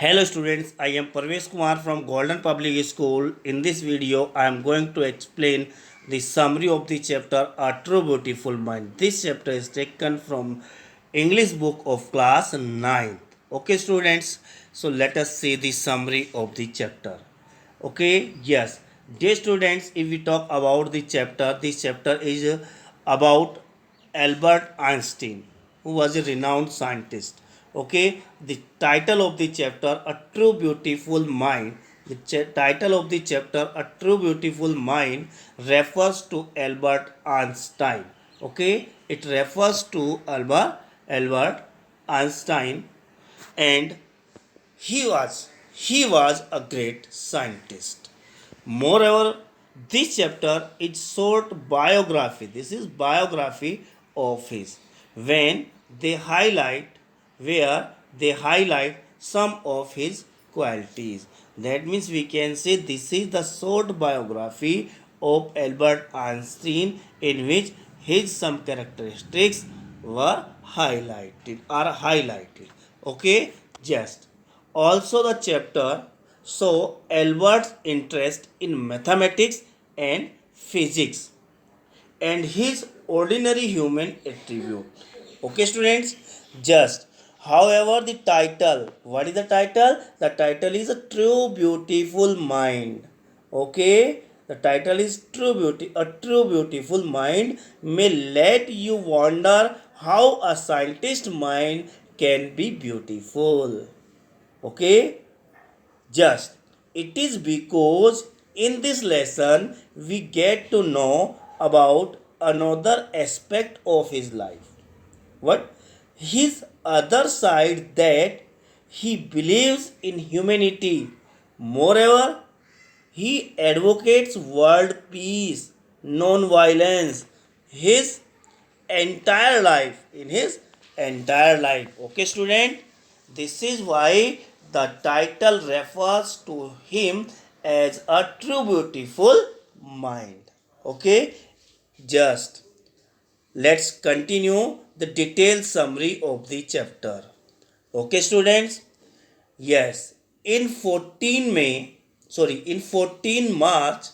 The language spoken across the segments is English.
Hello students, I am Parvesh Kumar from Golden Public School. In this video, I am going to explain the summary of the chapter A True Beautiful Mind. This chapter is taken from English book of class 9th. Okay students, so let us see the summary of the chapter. Okay, yes. Dear students, if we talk about the chapter, this chapter is about Albert Einstein, who was a renowned scientist. Okay, the title of the chapter, A True Beautiful Mind. The title of the chapter, A True Beautiful Mind, refers to Albert Einstein. Okay, it refers to Albert Einstein, and he was a great scientist. Moreover, this chapter is short biography. This is biography of his. When they highlight where they highlight some of his qualities. That means we can say this is the short biography of Albert Einstein in which his some characteristics were highlighted. Okay, just also the chapter show Albert's interest in mathematics and physics and his ordinary human attribute. Okay, students, just however, the title, what is the title? The title is A True Beautiful Mind. Okay, the title is A True Beautiful Mind may let you wonder how a scientist mind can be beautiful. Okay, just it is because in this lesson we get to know about another aspect of his life. What? His other side, that he believes in humanity. Moreover, he advocates world peace, non-violence, his entire life. Okay, student, this is why the title refers to him as a true beautiful mind. Okay, just let's continue the detailed summary of the chapter. Okay, students, yes, in 14 March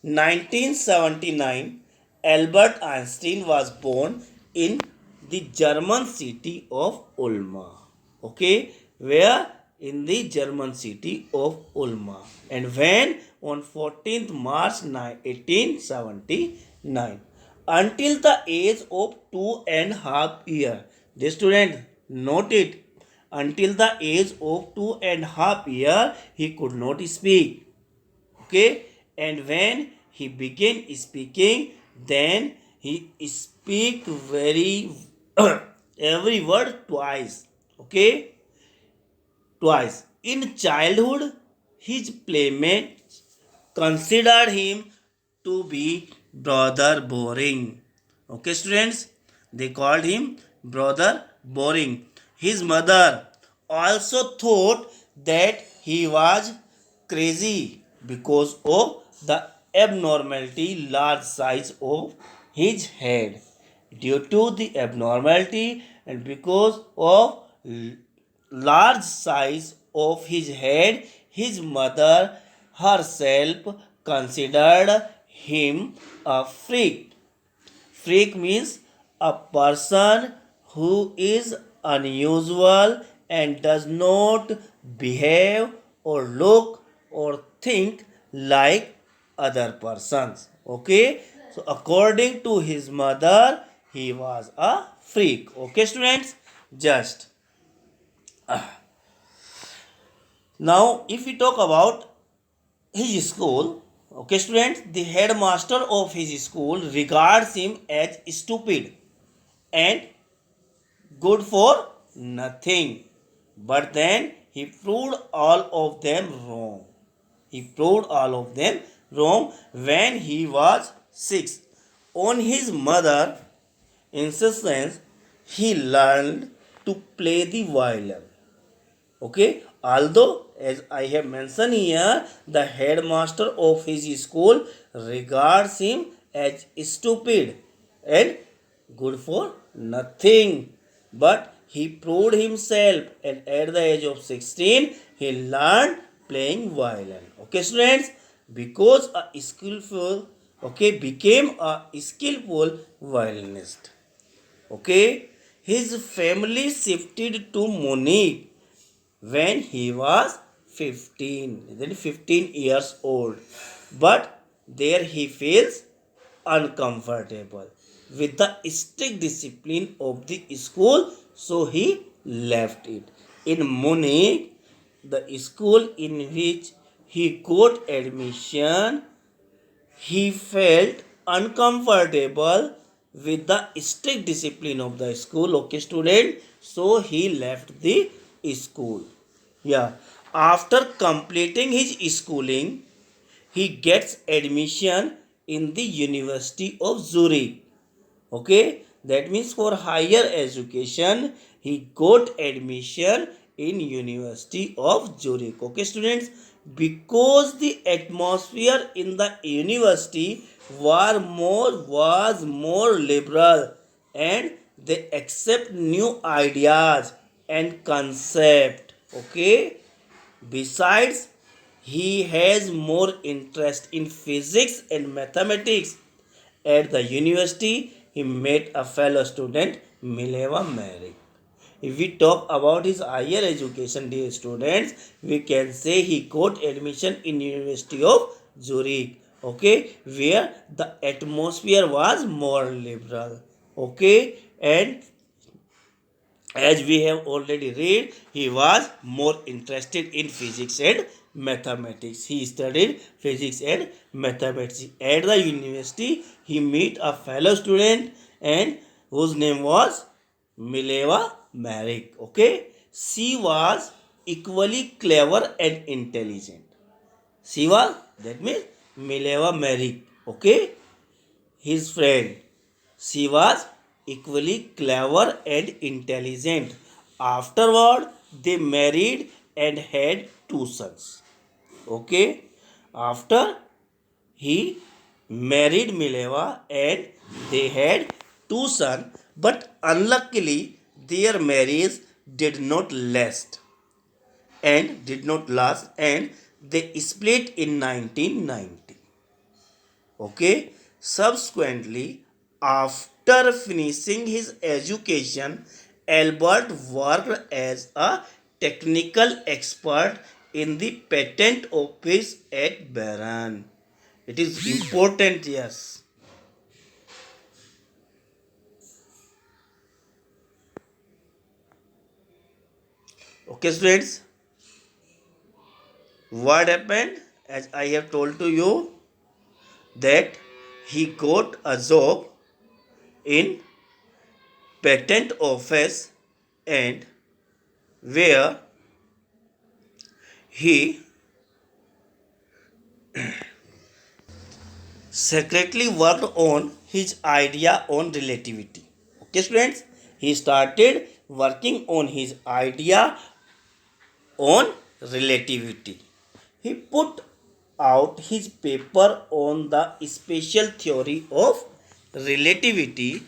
1979, Albert Einstein was born in the German city of Ulm. Okay, where? In the German city of Ulm. And when? On 14th March 1879. Until the age of 2.5 years. The student, note it. Until the age of 2.5 years, he could not speak. Okay, and when he began speaking, then he speak very every word twice. Okay, twice. In childhood, his playmates considered him to be brother boring. Okay, students, they called him brother boring. His mother also thought that he was crazy because of the abnormality large size of his head. Due to the abnormality and because of large size of his head, his mother herself considered him a freak. Freak means a person who is unusual and does not behave or look or think like other persons. Okay, so according to his mother, he was a freak. Okay, students, just now if we talk about his school, okay, students, the headmaster of his school regards him as stupid and good for nothing. But then he proved all of them wrong. He proved all of them wrong when he was 6. On his mother insistence, he learned to play the violin. Okay, although as I have mentioned here, the headmaster of his school regards him as stupid and good for nothing, but he proved himself, and at the age of 16 he learned playing violin. Okay, students, because a skillful, okay, became a skillful violinist. Okay, his family shifted to Munich when he was 15 years old, but there he feels uncomfortable with the strict discipline of the school, so he left it. In Munich, the school in which he got admission, he felt uncomfortable with the strict discipline of the school. Okay, student, so he left the school. Yeah, after completing his schooling, he gets admission in the University of Zurich. Okay, that means for higher education he got admission in University of Zurich. Okay, students, because the atmosphere in the university was more liberal, and they accept new ideas and concept. Okay, besides, he has more interest in physics and mathematics. At the university, he met a fellow student, Mileva Mary. If we talk about his higher education, dear students, we can say he got admission in University of Zurich. Okay, where the atmosphere was more liberal. Okay, and as we have already read, he was more interested in physics and mathematics. He studied physics and mathematics. At the university, he met a fellow student, and whose name was Mileva Merrick. Okay, she was equally clever and intelligent. She was, that means Mileva Merrick. Okay, his friend. She was equally clever and intelligent. Afterward, they married and had two sons. Okay, after he married Mileva and they had two sons, but unluckily their marriage did not last and they split in 1990. Okay, subsequently, after finishing his education, Albert worked as a technical expert in the patent office at Bern. It is important, yes. Okay, students, what happened? As I have told to you, that he got a job in patent office, and where he secretly worked on his idea on relativity. Okay, students, he started working on his idea on relativity. He put out his paper on the special theory of relativity,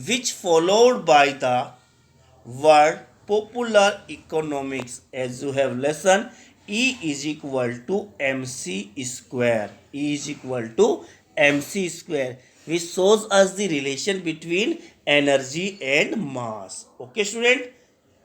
which followed by the word popular economics. As you have listened, E is equal to mc square. E is equal to mc square, which shows us the relation between energy and mass. Okay, student,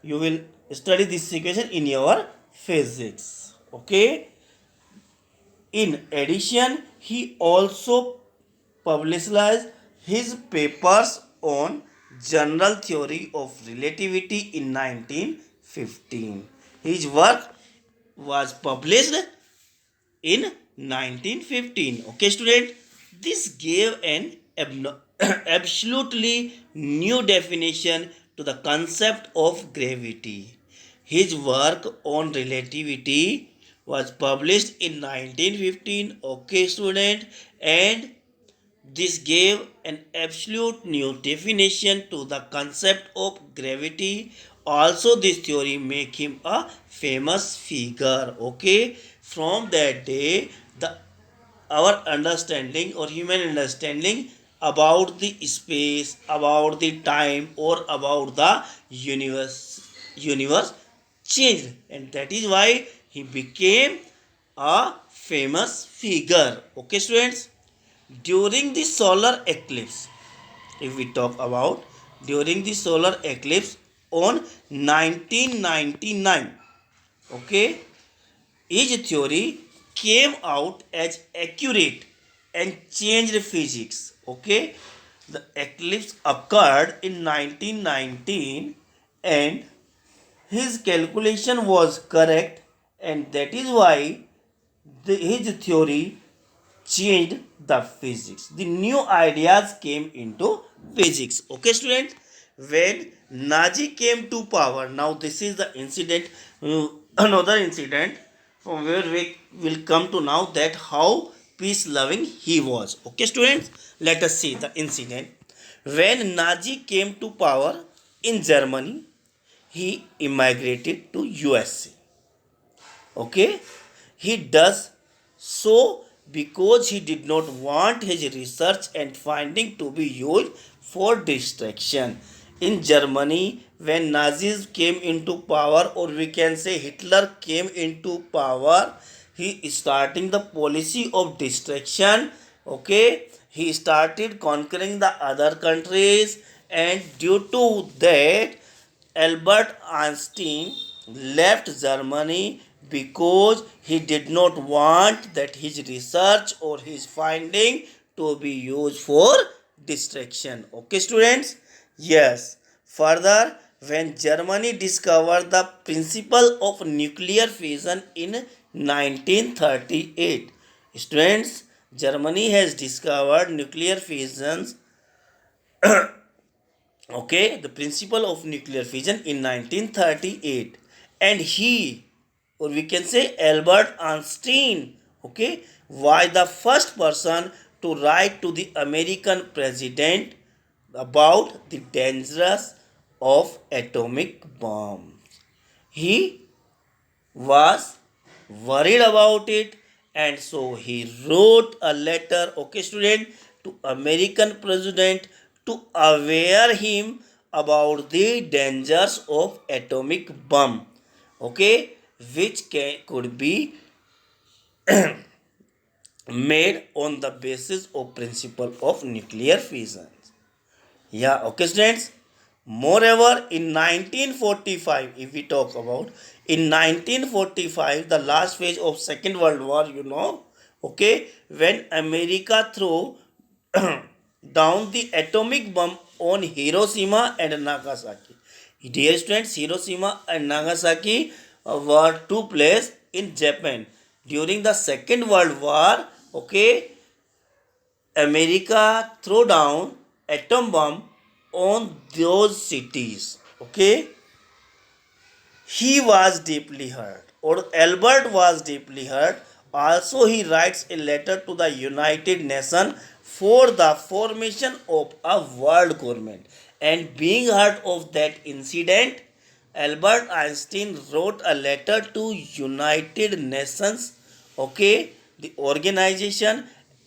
you will study this equation in your physics. Okay, in addition, he also publicized his papers on general theory of relativity in 1915. His work was published in 1915. Okay, student, this gave an absolutely new definition to the concept of gravity. His work on relativity was published in 1915. Okay, student, and this gave an absolute new definition to the concept of gravity. Also, this theory make him a famous figure. Okay, from that day, the our understanding or human understanding about the space, about the time, or about the universe changed, and that is why he became a famous figure. Okay, students, during the solar eclipse, if we talk about during the solar eclipse on 1999, okay, his theory came out as accurate and changed physics. Okay, the eclipse occurred in 1919 and his calculation was correct, and that is why his theory changed the physics. The new ideas came into physics. Okay, students, when Nazi came to power, now this is the incident, another incident from where we will come to now that how peace loving he was. Okay, students, let us see the incident. When Nazi came to power in Germany, he immigrated to USA. Okay, he does so because he did not want his research and finding to be used for distraction. In Germany, when Nazis came into power, or we can say Hitler came into power, he starting the policy of distraction. Okay, he started conquering the other countries, and due to that, Albert Einstein left Germany because he did not want that his research or his finding to be used for distraction. Okay, students? Yes. Further, when Germany discovered the principle of nuclear fission in 1938, students, Germany has discovered nuclear fissions, okay, the principle of nuclear fission in 1938, and he, or we can say Albert Einstein, okay, was the first person to write to the American president about the dangers of atomic bombs. He was worried about it, and so he wrote a letter, okay, student, to American president to aware him about the dangers of atomic bomb, okay, which could be made on the basis of principle of nuclear fission. Yeah, okay, students. Moreover, in 1945, if we talk about in 1945, the last phase of Second World War, okay, when America threw down the atomic bomb on Hiroshima and Nagasaki. Dear students, Hiroshima and Nagasaki were two places in Japan during the Second World War. Okay, America threw down atom bomb on those cities. Okay, he was deeply hurt, or Albert was deeply hurt. Also, he writes a letter to the United Nations for the formation of a world government. And being hurt of that incident, Albert Einstein wrote a letter to United Nations, okay, the organization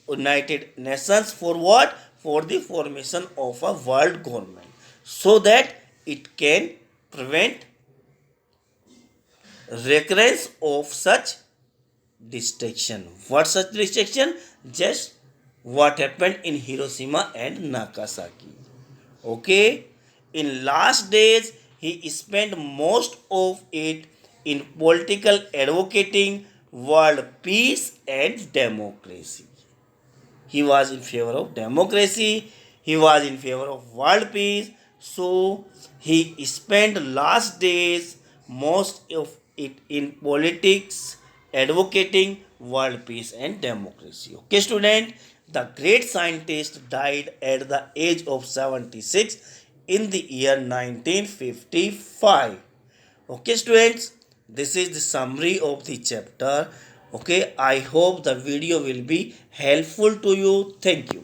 United Nations, for what? For the formation of a world government, so that it can prevent recurrence of such destruction. What such destruction? Just what happened in Hiroshima and Nagasaki. Okay, in last days he spent most of it in political advocating world peace and democracy. He was in favor of democracy, he was in favor of world peace, so he spent last days most of it in politics advocating world peace and democracy. Okay, student, the great scientist died at the age of 76 in the year 1955. Okay, students, this is the summary of the chapter. Okay, I hope the video will be helpful to you. Thank you.